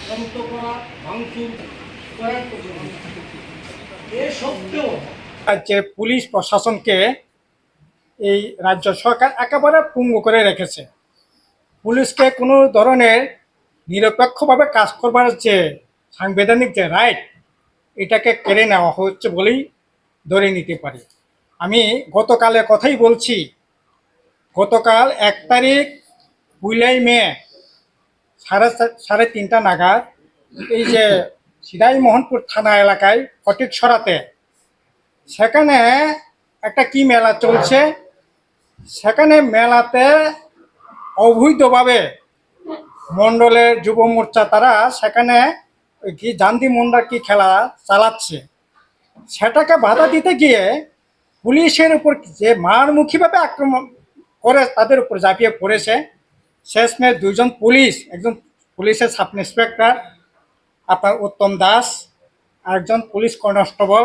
আক্রান্ত করা, ভাঙচুর করার এ সত্ত্বেও রাজ্যের পুলিশ প্রশাসনকে এই রাজ্য সরকার একেবারে পঙ্গু করে রেখেছে। পুলিশকে কোনো ধরনের নিরপেক্ষভাবে কাজ করবার যে সাংবিধানিক যে রাইট, এটাকে কেড়ে নেওয়া হচ্ছে বলেই ধরে নিতে পারি। আমি গতকালের কথাই বলছি। গতকাল 1 তারিখ 1 মে সাড়ে 3টা নাগাদ এই যে সিরাজমোহনপুর থানা এলাকায় ফটিকছড়াতে সেখানে একটা কি মেলা চলছে, সেখানে মেলাতে অবৈধভাবে মণ্ডলের যুব মোর্চা তারা সেখানে কি জান্দি মুন্ডা কি খেলা চালাচ্ছে, সেটাকে বাধা দিতে গিয়ে পুলিশের উপর যে মারমুখীভাবে আক্রমণ করে তাদের উপর ঝাঁপিয়ে পড়েছে। শেষমেশ 2জন পুলিশ, একজন পুলিশের সাব ইন্সপেক্টর আপনার উত্তম দাস, আরেকজন পুলিশ কনস্টেবল,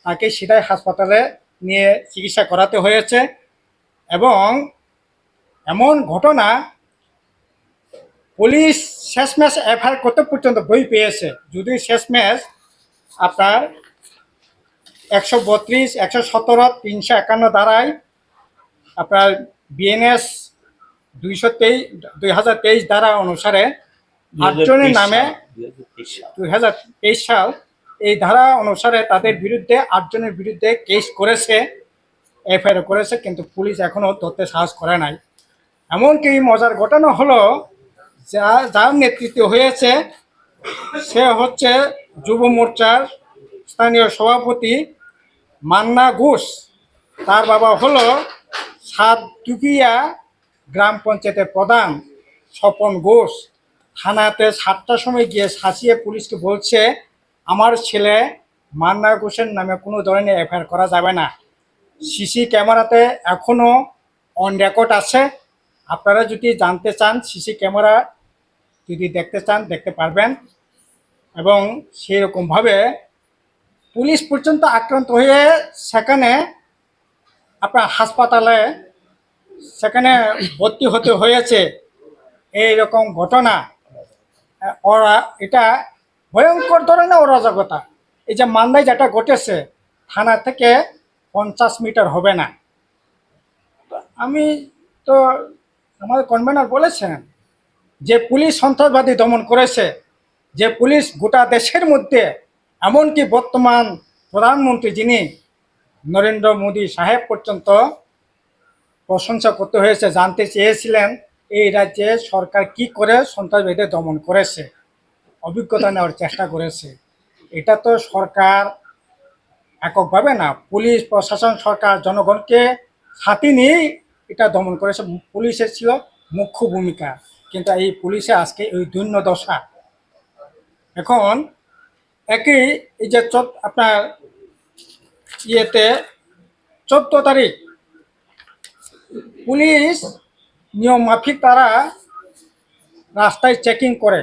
তাকে সিধাই হাসপাতালে নিয়ে চিকিৎসা করাতে হয়েছে। এবং এমন ঘটনা, পুলিশ শেষমেশ এফআইআর করতে পর্যন্ত বই পেয়েছে, যদি শেষমেশ আপনার 132, 117, 351 ধারায় আপনার বিএনএস 2023 ধারা অনুসারে 8 জনের নামে 2023 সাল এই ধারা অনুসারে তাদের বিরুদ্ধে 8 জনের বিরুদ্ধে কেস করেছে, এফআইআর করেছে, কিন্তু পুলিশ এখনও ধরতে সাহস করে নাই। এমনকি মজার ঘটনা হলো, যার নেতৃত্বে হয়েছে সে হচ্ছে যুব মোর্চার স্থানীয় সভাপতি মান্না ঘোষ। তার বাবা হলো সাতদুকিয়া গ্রাম পঞ্চায়েতের প্রধান স্বপন ঘোষ। থানাতে 7টার সময় গিয়ে শাসিয়ে পুলিশকে বলছে, আমার ছেলে মান্না ঘোষের নামে কোনো ধরনের এফআইআর করা যাবে না, সিসি ক্যামেরাতে এখনও অন রেকর্ড আছে, আপনারা যদি জানতে চান, সিসি ক্যামেরা যদি দেখতে চান দেখতে পারবেন। এবং সেরকমভাবে পুলিশ পর্যন্ত আক্রান্ত হয়ে সেখানে আপনার হাসপাতালে সেখানে ভর্তি হতে হয়েছে। এই রকম ঘটনা, ওরা এটা ভয়ঙ্কর ধরনের অরাজকতা। এই যে মান্দায় যেটা ঘটেছে, থানা থেকে 50 মিটার হবে না। আমি তো আমাদের কনভেনার বলেছেন যে পুলিশ সন্ত্রাসবাদী দমন করেছে, যে পুলিশ গোটা দেশের মধ্যে, এমনকি বর্তমান প্রধানমন্ত্রী যিনি নরেন্দ্র মোদী সাহেব পর্যন্ত প্রশংসা করতে হয়েছে, জানতে চেয়েছিলেন এই রাজ্যে সরকার কি করে সন্ত্রাসবাদীদের দমন করেছে, অভিজ্ঞতা নেওয়ার চেষ্টা করেছে। এটা তো সরকার এককভাবে না, পুলিশ প্রশাসন সরকার জনগণকে সাথে নিয়েই এটা দমন করেছে। পুলিশের ছিল মুখ্য ভূমিকা, কিন্তু এই পুলিশে আজকে এই দৈন্য দশা। এখন একই এই যে আপনার ইয়েতে 14 তারিখ পুলিশ নিয়ম মাফিক তারা রাস্তায় চেকিং করে।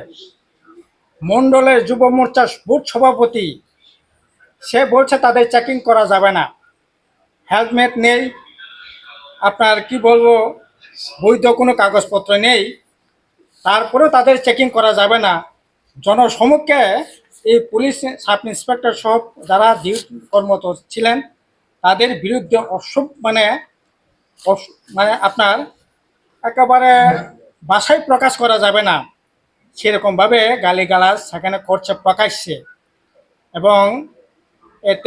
মণ্ডলের যুব মোর্চার বুথ সভাপতি সে বলছে তাদের চেকিং করা যাবে না, হেলমেট নেই, আপনার কি বলবো, বৈধ কোনো কাগজপত্র নেই, তারপরেও তাদের চেকিং করা যাবে না। জনসমক্ষে এই পুলিশ সাব ইন্সপেক্টর সহ যারা কর্মরত ছিলেন তাদের বিরুদ্ধে মানে আপনার একেবারে ভাষায় প্রকাশ করা যাবে না, সেরকমভাবে গালিগালাজ সেখানে করছে প্রকাশ্যে। এবং এতে